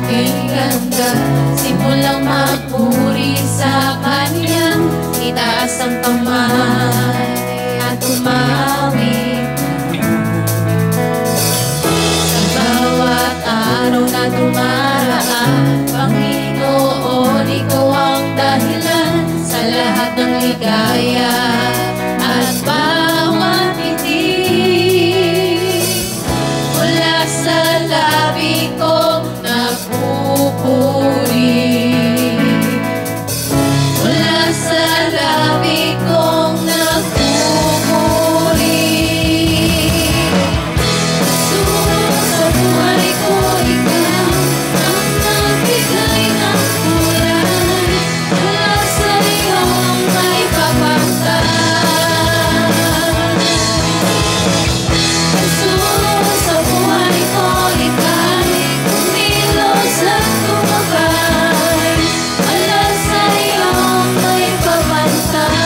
kay ganda. Simulang magpuri sa Kanya, itaas ang kamay at umawit. Sa bawat araw na dumaraan, Panginoon, Ikaw ang dahilan sa lahat ng ligaya at bawat ngiti. Mula sa labi kong nagpupuri, mula sa labi kong nagpupuri. Sa buhay ko, Ikaw ang nagbigay ng kulay. Wala sa iyong may papantay. Sa buhay ko, Ika'y kumilos at tumabay. Wala sa iyong may papantay.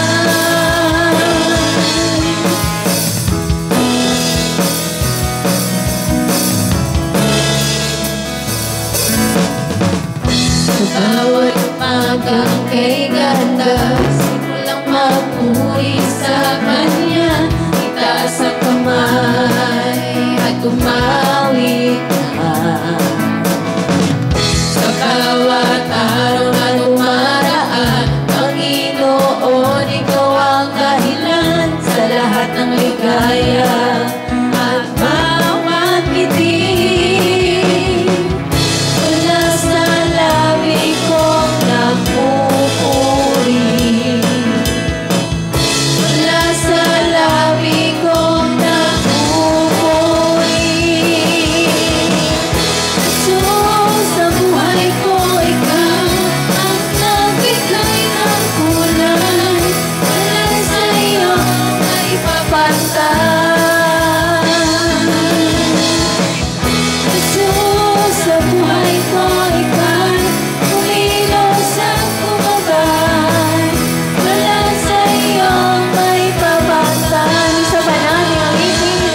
Sa bawat umagang kay ganda, simulang magpuri sa Kanya, itaas ang kamay at umawit ka. Sa bawat araw na dumaraan, Panginoon, Ikaw ang dahilan sa lahat ng ligaya at bawat ngiti. Mula sa labi kong nagpupuri, mula sa labi kong nagpupuri. Sa buhay ko, Ikaw ang nagbigay ng kulay. Wala sa iyong may papantay. Sa buhay ko, Ika'y kumilos at tumabay. Wala sa iyong may papantay. Sa banal ang ibig.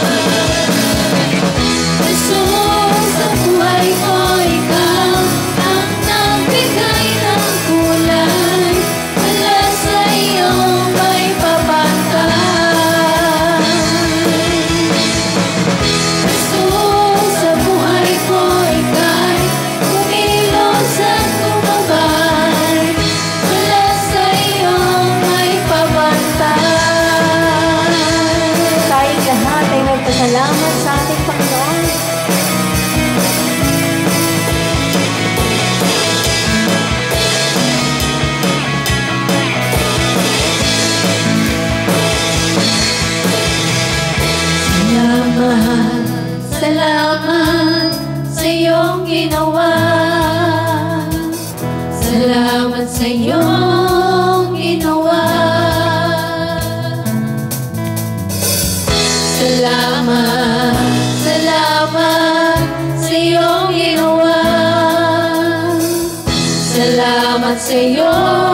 Sa buhay ko, Ikaw ang nagbigay ng kulay. Wala sa iyong may papantay. Sa buhay ko, Ika'y kumilos at tumabay. Wala sa iyong may papantay. Tayong lahat ay nagpasalamat sa ating Panginoon. Salamat, salamat sa iyong ginawa. Salamat sa iyong ginawa. Salamat, salamat sa iyong ginawa. Salamat sa iyong